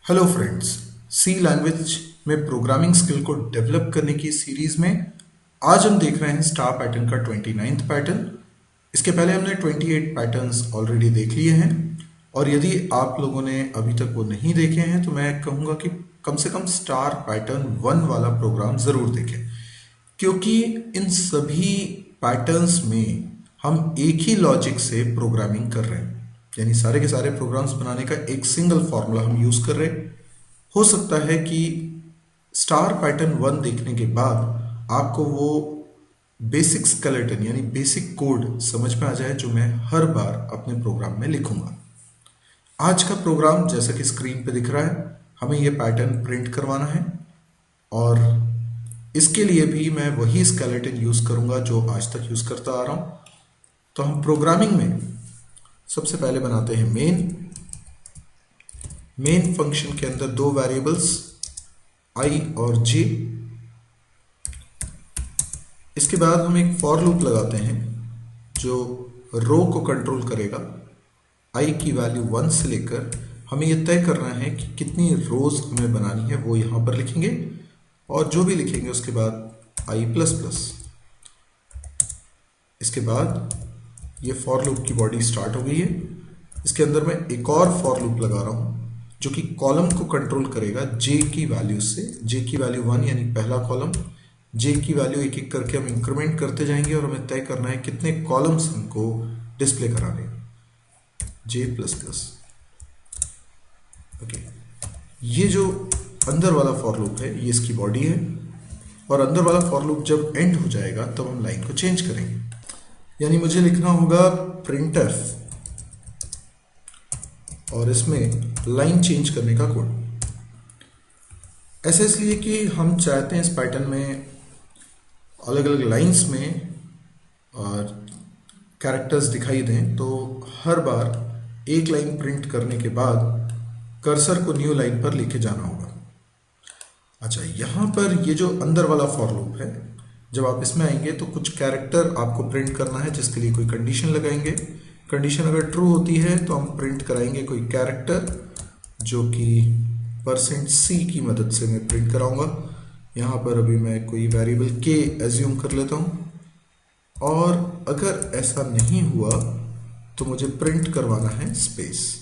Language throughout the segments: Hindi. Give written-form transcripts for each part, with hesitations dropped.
हेलो फ्रेंड्स, सी लैंग्वेज में प्रोग्रामिंग स्किल को डेवलप करने की सीरीज में आज हम देख रहे हैं स्टार पैटर्न का 29th पैटर्न। इसके पहले हमने 28 पैटर्न्स ऑलरेडी देख लिए हैं और यदि आप लोगों ने अभी तक वो नहीं देखे हैं तो मैं कहूँगा कि कम से कम स्टार पैटर्न 1 वाला प्रोग्राम ज़रूर देखें, क्योंकि इन सभी पैटर्न्स में हम एक ही लॉजिक से प्रोग्रामिंग कर रहे हैं, यानी सारे के सारे प्रोग्राम्स बनाने का एक सिंगल फॉर्मूला हम यूज़ कर रहे हैं। हो सकता है कि स्टार पैटर्न 1 देखने के बाद आपको वो बेसिक स्केलेटन यानी बेसिक कोड समझ में आ जाए जो मैं हर बार अपने प्रोग्राम में लिखूंगा। आज का प्रोग्राम जैसा कि स्क्रीन पे दिख रहा है, हमें ये पैटर्न प्रिंट करवाना है और इसके लिए भी मैं वही स्केलेटन यूज़ करूंगा जो आज तक यूज़ करता आ रहा हूं। तो हम प्रोग्रामिंग में सबसे पहले बनाते हैं मेन फंक्शन के अंदर दो वेरिएबल्स i और j। इसके बाद हम एक फॉर लूप लगाते हैं जो रो को कंट्रोल करेगा। i की वैल्यू 1 से लेकर हमें यह तय करना है कि कितनी रोज हमें बनानी है, वो यहां पर लिखेंगे और जो भी लिखेंगे उसके बाद i प्लस प्लस। इसके बाद ये फॉर लूप की बॉडी स्टार्ट हो गई है। इसके अंदर मैं एक और फॉर लूप लगा रहा हूं जो कि कॉलम को कंट्रोल करेगा j की वैल्यू से। j की वैल्यू 1 यानी पहला कॉलम, j की वैल्यू एक एक करके हम इंक्रीमेंट करते जाएंगे और हमें तय करना है कितने कॉलम्स हमको डिस्प्ले कराने हैं, j प्लस प्लस। ओके, ये जो अंदर वाला फॉर लूप है ये इसकी बॉडी है और अंदर वाला फॉर लूप जब एंड हो जाएगा तब हम लाइन को चेंज करेंगे, यानी मुझे लिखना होगा printf और इसमें लाइन चेंज करने का कोड। ऐसा इसलिए कि हम चाहते हैं इस पैटर्न में अलग अलग लाइंस में और कैरेक्टर्स दिखाई दें, तो हर बार एक लाइन प्रिंट करने के बाद कर्सर को न्यू लाइन पर लेके जाना होगा। अच्छा, यहाँ पर ये जो अंदर वाला फॉर लूप है, जब आप इसमें आएंगे तो कुछ कैरेक्टर आपको प्रिंट करना है जिसके लिए कोई कंडीशन लगाएंगे। कंडीशन अगर ट्रू होती है तो हम प्रिंट कराएंगे कोई कैरेक्टर जो कि %c की मदद से मैं प्रिंट कराऊंगा। यहाँ पर अभी मैं कोई वेरिएबल k एज्यूम कर लेता हूँ और अगर ऐसा नहीं हुआ तो मुझे प्रिंट करवाना है स्पेस।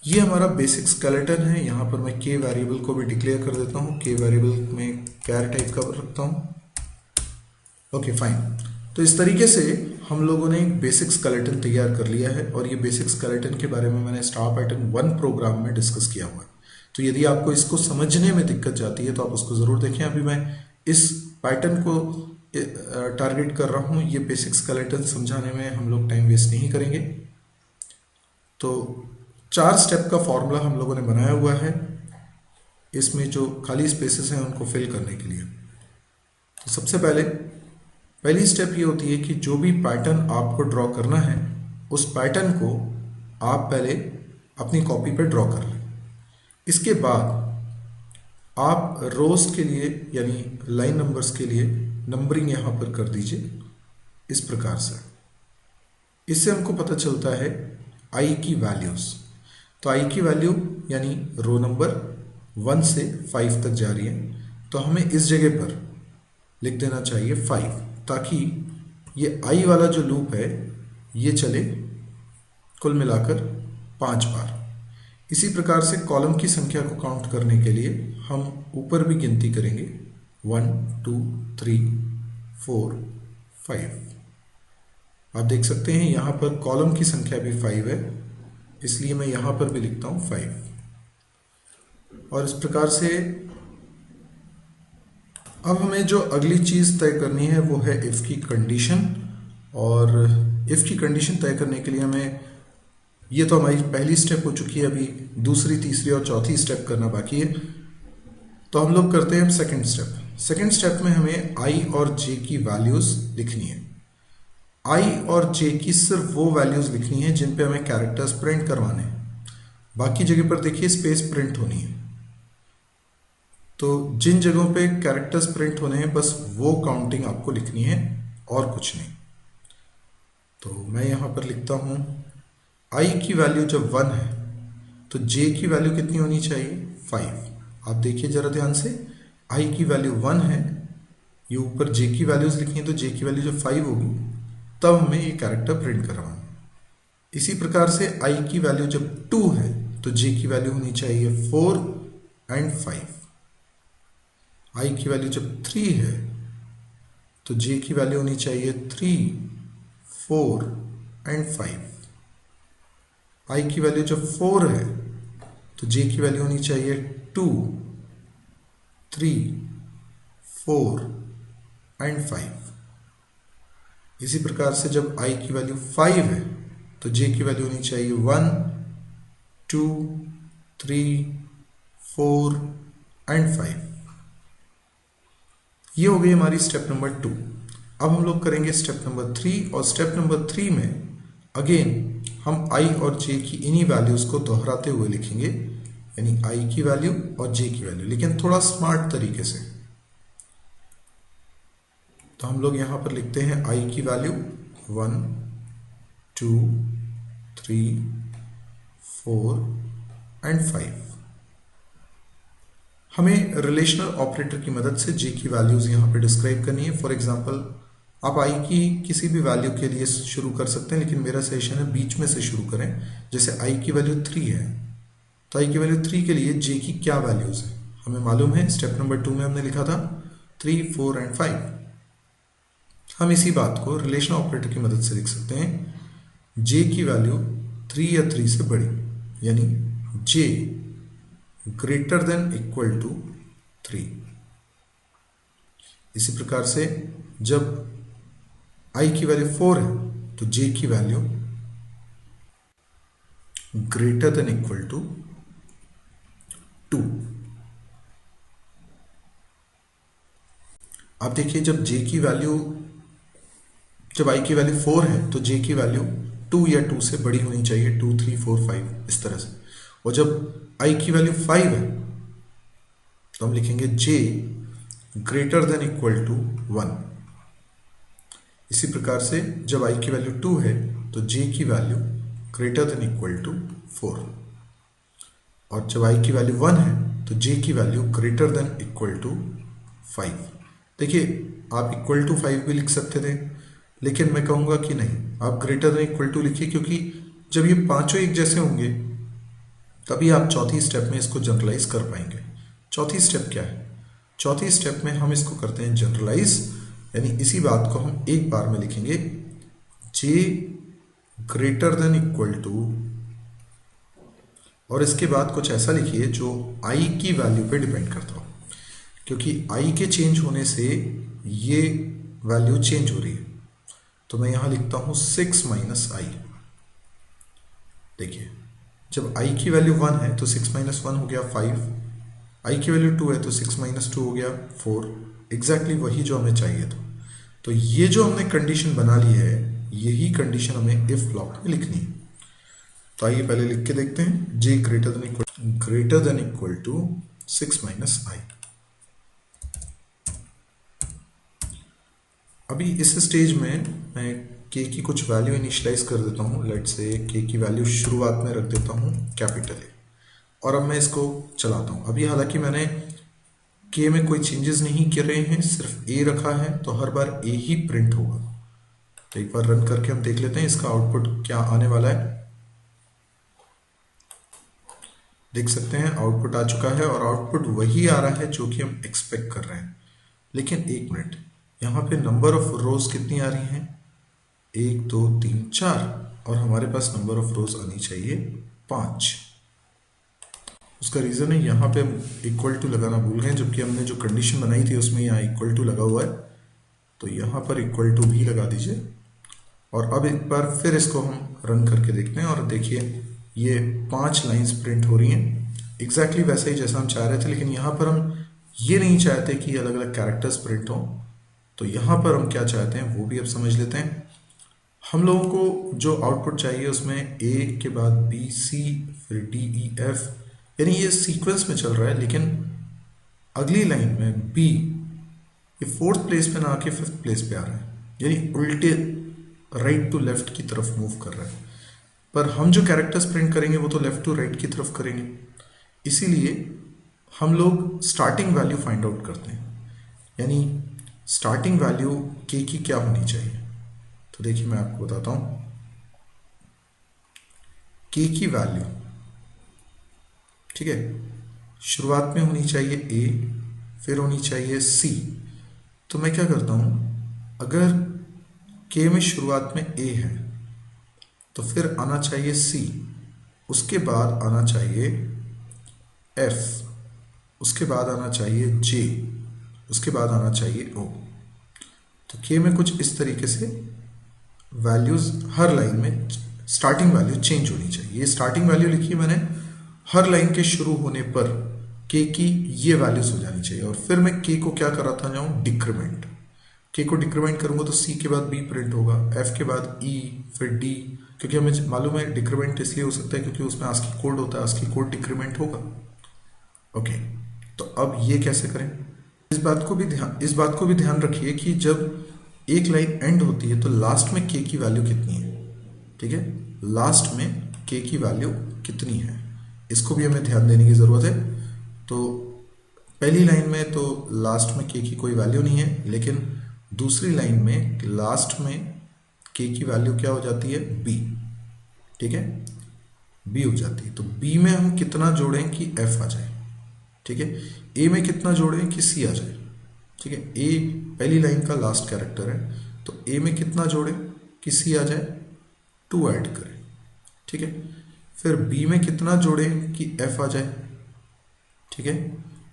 ये हमारा बेसिक स्केलेटन है। यहाँ पर मैं k वेरिएबल को भी डिक्लेयर कर देता हूँ। k वेरिएबल में कैर टाइप का रखता हूँ। Okay fine. तो इस तरीके से हम लोगों ने एक बेसिक स्केलेटन तैयार कर लिया है और ये बेसिक स्केलेटन के बारे में मैंने स्टार पैटर्न 1 प्रोग्राम में डिस्कस किया हुआ है। तो यदि आपको इसको समझने में दिक्कत जाती है तो आप उसको ज़रूर देखें। अभी मैं इस पैटर्न को टारगेट कर रहा हूँ, ये बेसिक स्केलेटन समझाने में हम लोग टाइम वेस्ट नहीं करेंगे। तो 4 स्टेप का फॉर्मूला हम लोगों ने बनाया हुआ है इसमें जो खाली स्पेसेस हैं उनको फिल करने के लिए। तो सबसे पहली स्टेप ये होती है कि जो भी पैटर्न आपको ड्रॉ करना है उस पैटर्न को आप पहले अपनी कॉपी पर ड्रॉ कर लें। इसके बाद आप रोज के लिए यानी लाइन नंबर्स के लिए नंबरिंग यहाँ पर कर दीजिए इस प्रकार से। इससे हमको पता चलता है i की वैल्यूज। तो i की वैल्यू यानी रो नंबर 1 से 5 तक जा रही है, तो हमें इस जगह पर लिख देना चाहिए 5, ताकि ये i वाला जो लूप है ये चले कुल मिलाकर 5 बार। इसी प्रकार से कॉलम की संख्या को काउंट करने के लिए हम ऊपर भी गिनती करेंगे 1 2 3 4 5। आप देख सकते हैं यहाँ पर कॉलम की संख्या भी 5 है, इसलिए मैं यहाँ पर भी लिखता हूँ 5। और इस प्रकार से अब हमें जो अगली चीज़ तय करनी है वो है इफ़ की कंडीशन। और इफ़ की कंडीशन तय करने के लिए हमें, ये तो हमारी पहली स्टेप हो चुकी है, अभी दूसरी तीसरी और चौथी स्टेप करना बाकी है। तो हम लोग करते हैं सेकंड स्टेप। सेकंड स्टेप में हमें i और j की वैल्यूज़ लिखनी है। i और j की सिर्फ वो वैल्यूज़ लिखनी है जिन पे हमें कैरेक्टर्स प्रिंट करवाने हैं। बाकी जगह पर देखिए स्पेस प्रिंट होनी है। तो जिन जगहों पे कैरेक्टर्स प्रिंट होने हैं बस वो काउंटिंग आपको लिखनी है और कुछ नहीं। तो मैं यहाँ पर लिखता हूँ i की वैल्यू जब 1 है तो j की वैल्यू कितनी होनी चाहिए 5। आप देखिए जरा ध्यान से, i की वैल्यू 1 है, ये ऊपर j की वैल्यूज लिखी हैं, तो j की वैल्यू जब 5 होगी तब हमें ये कैरेक्टर प्रिंट करवाना। इसी प्रकार से i की वैल्यू जब 2 है तो j की वैल्यू होनी चाहिए 4 एंड 5। i की वैल्यू जब 3 है तो j की वैल्यू होनी चाहिए 3, 4 एंड 5। i की वैल्यू जब 4 है तो j की वैल्यू होनी चाहिए 2, 3, 4 एंड 5। इसी प्रकार से जब i की वैल्यू 5 है तो j की वैल्यू होनी चाहिए 1, 2, 3, 4 एंड 5। ये हो गई हमारी स्टेप नंबर 2। अब हम लोग करेंगे स्टेप नंबर 3, और स्टेप नंबर 3 में अगेन हम i और j की इन्हीं वैल्यूज को दोहराते हुए लिखेंगे, यानी i की वैल्यू और j की वैल्यू, लेकिन थोड़ा स्मार्ट तरीके से। तो हम लोग यहां पर लिखते हैं i की वैल्यू 1, 2, 3, 4 एंड 5। हमें रिलेशनल ऑपरेटर की मदद से j की वैल्यूज यहाँ पे डिस्क्राइब करनी है। फॉर एग्जांपल आप i की किसी भी वैल्यू के लिए शुरू कर सकते हैं, लेकिन मेरा सजेशन है बीच में से शुरू करें। जैसे i की वैल्यू 3 है तो i की वैल्यू 3 के लिए j की क्या वैल्यूज है हमें मालूम है, स्टेप नंबर 2 में हमने लिखा था 3, 4 एंड 5। हम इसी बात को रिलेशनल ऑपरेटर की मदद से लिख सकते हैं, j की वैल्यू 3 या 3 से बड़ी, यानी j greater than equal to 3। इसी प्रकार से जब i की वैल्यू 4 है तो j की value greater than equal to 2। आप देखिए जब j की वैल्यू, जब i की वैल्यू 4 है तो j की वैल्यू 2 या 2 से बड़ी होनी चाहिए, 2, 3, 4, 5 इस तरह से। और जब i की वैल्यू 5 है तो हम लिखेंगे j greater than equal to 1। इसी प्रकार से जब i की वैल्यू 2 है तो j की value greater than equal to 4। और जब i की वैल्यू 1 है तो j की value greater than equal to 5। देखिए आप इक्वल टू 5 भी लिख सकते थे, लेकिन मैं कहूँगा कि नहीं, आप ग्रेटर देन इक्वल टू लिखिए, क्योंकि जब ये पांचों एक जैसे होंगे तभी आप चौथी स्टेप में इसको जनरलाइज कर पाएंगे। चौथी स्टेप क्या है? चौथी स्टेप में हम इसको करते हैं जनरलाइज, यानी इसी बात को हम एक बार में लिखेंगे, j greater than equal to, और इसके बाद कुछ ऐसा लिखिए जो i की वैल्यू पे डिपेंड करता हो, क्योंकि i के चेंज होने से ये वैल्यू चेंज हो रही है। तो मैं यहां लिखता हूं 6 माइनस i। देखिए जब i की वैल्यू 1 है तो 6 माइनस 1 हो गया 5, i की वैल्यू 2 है तो 6 माइनस 2 हो गया 4, एग्जैक्टली वही जो हमें चाहिए था। तो ये जो हमने कंडीशन बना ली है, यही कंडीशन हमें इफ ब्लॉक में लिखनी है। तो आइए पहले लिख के देखते हैं, j greater than equal to 6 minus i। अभी इस स्टेज में मैं k की कुछ वैल्यू इनिशियलाइज कर देता हूँ। लेट्स से k की वैल्यू शुरुआत में रख देता हूँ कैपिटल A, और अब मैं इसको चलाता हूँ। अभी हालांकि मैंने k में कोई चेंजेस नहीं करे हैं, सिर्फ a रखा है, तो हर बार a ही प्रिंट होगा। तो एक बार रन करके हम देख लेते हैं इसका आउटपुट क्या आने वाला है। देख सकते हैं आउटपुट आ चुका है, और आउटपुट वही आ रहा है जो कि हम एक्सपेक्ट कर रहे हैं। लेकिन एक मिनट, यहाँ पे नंबर ऑफ रोज कितनी आ रही हैं? 1, 2, 3, 4, और हमारे पास नंबर ऑफ रोज आनी चाहिए 5। उसका रीजन है यहाँ पे हम इक्वल टू लगाना भूल गए, जबकि हमने जो कंडीशन बनाई थी उसमें यहाँ इक्वल टू लगा हुआ है। तो यहाँ पर इक्वल टू भी लगा दीजिए, और अब एक बार फिर इसको हम रन करके देखते हैं, और देखिए ये 5 लाइंस प्रिंट हो रही हैं, एग्जैक्टली वैसा ही जैसा हम चाह रहे थे। लेकिन यहाँ पर हम ये नहीं चाहते कि अलग अलग कैरेक्टर्स प्रिंट हों, तो यहाँ पर हम क्या चाहते हैं वो भी अब समझ लेते हैं। हम लोगों को जो आउटपुट चाहिए उसमें A के बाद B, C, फिर D, E, F, यानी ये सीक्वेंस में चल रहा है, लेकिन अगली लाइन में B ये 4th प्लेस पे ना आके 5th प्लेस पे आ रहा है, यानी उल्टे राइट टू लेफ्ट की तरफ मूव कर रहा है। पर हम जो कैरेक्टर्स प्रिंट करेंगे वो तो लेफ्ट टू राइट की तरफ करेंगे, इसीलिए हम लोग स्टार्टिंग वैल्यू फाइंड आउट करते हैं, यानी स्टार्टिंग वैल्यू के की क्या होनी चाहिए। तो देखिए मैं आपको बताता हूं, के की वैल्यू, ठीक है, शुरुआत में होनी चाहिए ए, फिर होनी चाहिए सी। तो मैं क्या करता हूं, अगर के में शुरुआत में ए है तो फिर आना चाहिए सी, उसके बाद आना चाहिए एफ, उसके बाद आना चाहिए जे, उसके बाद आना चाहिए ओ। तो के में कुछ इस तरीके से वैल्यूज हर लाइन में स्टार्टिंग वैल्यू चेंज होनी चाहिए। ये स्टार्टिंग वैल्यू लिखी है मैंने, हर लाइन के शुरू होने पर के की ये वैल्यूज हो जानी चाहिए। और फिर मैं के को क्या कराता जाऊं, डिक्रीमेंट। के को डिक्रीमेंट करूंगा तो सी के बाद बी प्रिंट होगा, एफ के बाद ई, फिर डी, क्योंकि हमें मालूम है डिक्रीमेंट इसलिए हो सकता है क्योंकि उसमें आस्की कोड होता है, आस्की कोड डिक्रीमेंट होगा। ओके, तो अब ये कैसे करें, इस बात को भी ध्यान रखिए कि जब एक लाइन एंड होती है तो लास्ट में के की वैल्यू कितनी है, ठीक है, लास्ट में के की वैल्यू कितनी है, इसको भी हमें ध्यान देने की जरूरत है। तो पहली लाइन में तो लास्ट में के की कोई वैल्यू नहीं है, लेकिन दूसरी लाइन में लास्ट में के की वैल्यू क्या हो जाती है, बी, ठीक है, बी हो जाती है। तो बी में हम कितना जोड़ें कि एफ आ जाए, ठीक है, ए में कितना जोड़ें कि सी आ जाए, ठीक है, ए पहली लाइन का लास्ट कैरेक्टर है, तो ए में कितना जोड़ें कि सी आ जाए, 2 ऐड करें, ठीक है, फिर बी में कितना जोड़ें कि एफ आ जाए, ठीक है,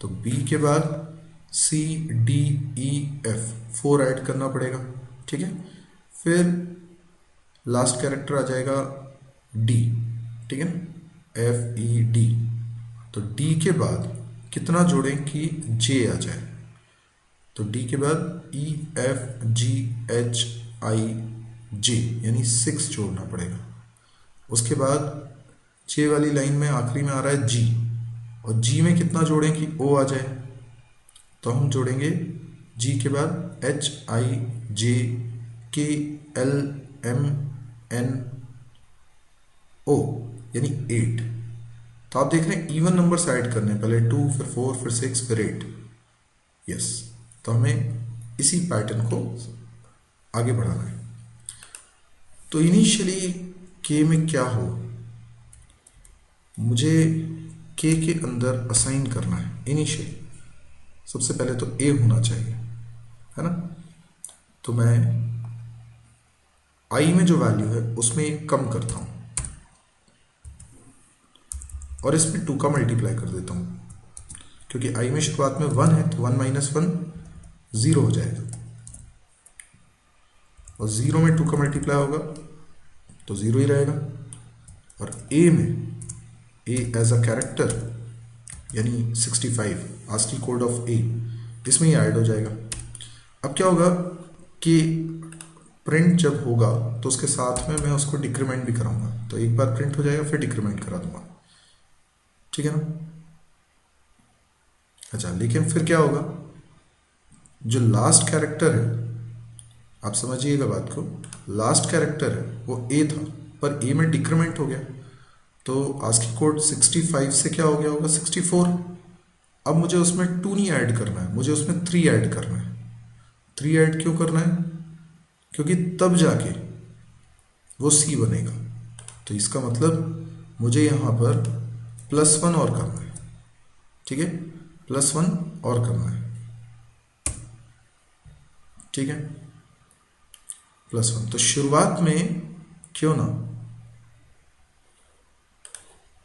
तो बी के बाद C D E F 4 add करना पड़ेगा, ठीक है, फिर लास्ट कैरेक्टर आ जाएगा डी, ठीक है, एफ ई डी, तो डी के बाद कितना जोड़ें कि जे आ जाए, तो डी के बाद E F G H I जे यानी 6 जोड़ना पड़ेगा। उसके बाद जे वाली लाइन में आखिरी में आ रहा है जी, और जी में कितना जोड़ें कि ओ आ जाए, तो हम जोड़ेंगे जी के बाद एच आई जे के एल एम एन ओ यानी 8। तो आप देख रहे हैं इवन नंबर्स ऐड करने, पहले 2 फिर 4 फिर 6 फिर 8, यस। तो हमें इसी पैटर्न को आगे बढ़ाना है। तो इनिशियली के में क्या हो, मुझे के के अंदर असाइन करना है इनिशियली, सबसे पहले तो ए होना चाहिए, है ना। तो मैं आई में जो वैल्यू है उसमें एक कम करता हूं और इसमें 2 का मल्टीप्लाई कर देता हूं, क्योंकि आई में शुरुआत में 1 है तो 1 माइनस 1 0 हो जाएगा, और 0 में 2 का मल्टीप्लाई होगा तो 0 ही रहेगा। और ए में ए एज अ कैरेक्टर यानी 65 आस्की कोड ऑफ ए, इसमें ही ऐड हो जाएगा। अब क्या होगा कि प्रिंट जब होगा तो उसके साथ में मैं उसको डिक्रीमेंट भी कराऊंगा, तो एक बार प्रिंट हो जाएगा फिर डिक्रीमेंट करा दूंगा, ठीक है ना। अच्छा, लेकिन फिर क्या होगा, जो लास्ट कैरेक्टर है, आप समझिएगा बात को, लास्ट कैरेक्टर है वो ए था पर ए में डिक्रीमेंट हो गया, तो आस्की कोड 65 से क्या हो गया होगा 64। अब मुझे उसमें 2 नहीं ऐड करना है, मुझे उसमें 3 ऐड करना है। 3 ऐड क्यों करना है, क्योंकि तब जाके वो सी बनेगा। तो इसका मतलब मुझे यहाँ पर +1 और करना है, ठीक है, +1 और करना है, ठीक है, +1। तो शुरुआत में क्यों ना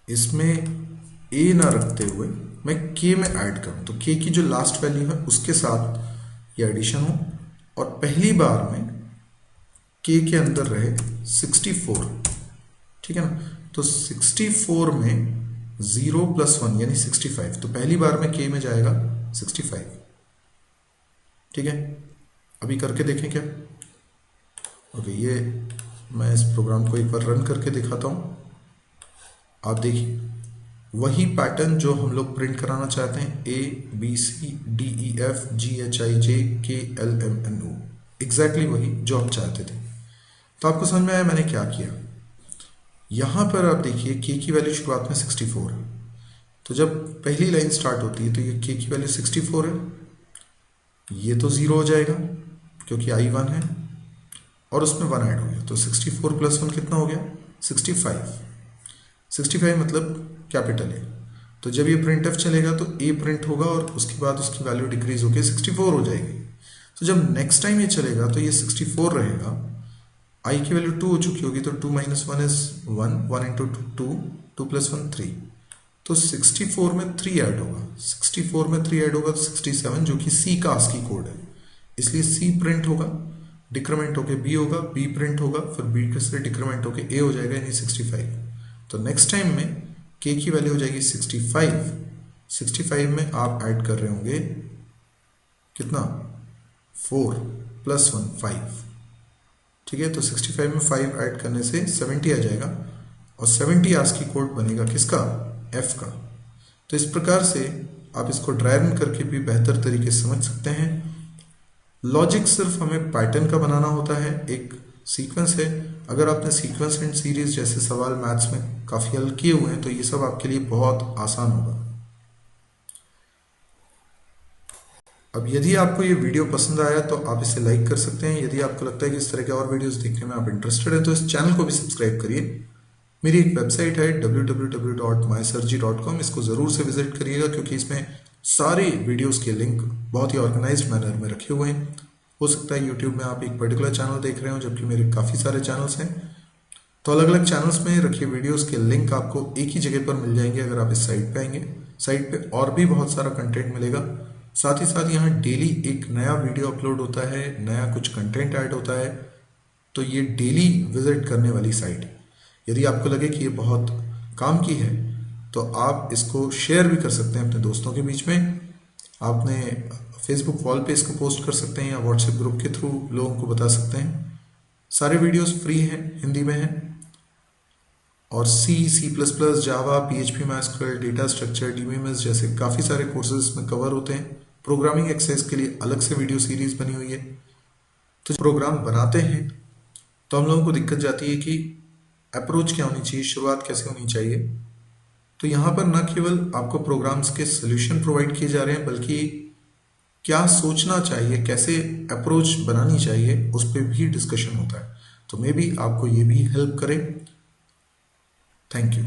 इसमें ए ना रखते हुए मैं के में ऐड करूं, तो के की जो लास्ट वैल्यू है उसके साथ ये एडिशन हो, और पहली बार में के अंदर रहे 64, ठीक है ना। तो 64 में 0 + 1 यानी 65, तो पहली बार में के में जाएगा 65, ठीक है। अभी करके देखें क्या, ओके, ये मैं इस प्रोग्राम को एक बार रन करके दिखाता हूं। आप देखिए वही पैटर्न जो हम लोग प्रिंट कराना चाहते हैं, A B C D E F G H I J K L M N O, exactly वही जो हम चाहते थे। तो आपको समझ में आया मैंने क्या किया। यहाँ पर आप देखिए k की वैल्यू शुरुआत में 64 है, तो जब पहली लाइन स्टार्ट होती है तो ये k की वैल्यू 64 है, ये तो 0 हो जाएगा क्योंकि i 1 है और उसमें 1 ऐड हो गया, तो 64 प्लस 1 कितना हो गया 65। 65 मतलब कैपिटल ए। तो जब ये प्रिंट एफ चलेगा तो ए प्रिंट होगा और उसके बाद उसकी वैल्यू डिक्रीज होकर 64 हो जाएगी। तो जब नेक्स्ट टाइम ये चलेगा तो ये 64 रहेगा, आई की वैल्यू 2 हो चुकी होगी, तो 2 - 1 इज 1, 1 इंटू 2, 2 + 1 3, तो 64 में 3 ऐड होगा, 64 में 3 ऐड होगा तो 67, जो कि सी का आस्की कोड है, इसलिए सी प्रिंट होगा, डिक्रीमेंट होके बी होगा, बी प्रिंट होगा, फिर बी से डिक्रीमेंट होके ए हो जाएगा, यानी 65। तो नेक्स्ट टाइम में के की वैल्यू हो जाएगी 65, 65 में आप ऐड कर रहे होंगे कितना 4 + 1 5, ठीक है। तो 65 में 5 ऐड करने से 70 आ जाएगा और 70 आस्की कोड बनेगा किसका, एफ का। तो इस प्रकार से आप इसको ड्राई रन करके भी बेहतर तरीके से समझ सकते हैं। लॉजिक सिर्फ हमें पैटर्न का बनाना होता है, एक सीक्वेंस है। अगर आपने सीक्वेंस एंड सीरीज जैसे सवाल मैथ्स में काफ़ी हल किए हुए हैं तो ये सब आपके लिए बहुत आसान होगा। अब यदि आपको ये वीडियो पसंद आया तो आप इसे लाइक कर सकते हैं। यदि आपको लगता है कि इस तरह के और वीडियोस देखने में आप इंटरेस्टेड हैं तो इस चैनल को भी सब्सक्राइब करिए। मेरी एक वेबसाइट है www.mysirji.com, इसको ज़रूर से विजिट करिएगा क्योंकि इसमें सारे वीडियोस के लिंक बहुत ही ऑर्गेनाइज्ड मैनर में रखे हुए हैं। हो सकता है यूट्यूब में आप एक पर्टिकुलर चैनल देख रहे हो जबकि मेरे काफ़ी सारे चैनल्स हैं, तो अलग अलग चैनल्स में रखे वीडियोस के लिंक आपको एक ही जगह पर मिल जाएंगे अगर आप इस साइट पे आएंगे। साइट पे और भी बहुत सारा कंटेंट मिलेगा, साथ ही साथ यहाँ डेली एक नया वीडियो अपलोड होता है, नया कुछ कंटेंट ऐड होता है, तो ये डेली विजिट करने वाली साइट है। यदि आपको लगे कि ये बहुत काम की है तो आप इसको शेयर भी कर सकते हैं अपने दोस्तों के बीच में। आपने फेसबुक वॉल पे इसको पोस्ट कर सकते हैं या व्हाट्सएप ग्रुप के थ्रू लोगों को बता सकते हैं। सारे वीडियोस फ्री हैं, हिंदी में हैं और C++, जावा, PHP, MySQL, data structure, DBMS जैसे काफ़ी सारे कोर्सेज में कवर होते हैं। प्रोग्रामिंग एक्सरसाइज के लिए अलग से वीडियो सीरीज बनी हुई है। तो प्रोग्राम बनाते हैं तो हम लोगों को दिक्कत जाती है कि अप्रोच क्या होनी चाहिए, शुरुआत कैसे होनी चाहिए। तो यहाँ पर न केवल आपको प्रोग्राम्स के सोल्यूशन प्रोवाइड किए जा रहे हैं बल्कि क्या सोचना चाहिए, कैसे अप्रोच बनानी चाहिए, उस पर भी डिस्कशन होता है। तो मे बी आपको ये भी हेल्प करे। Thank you.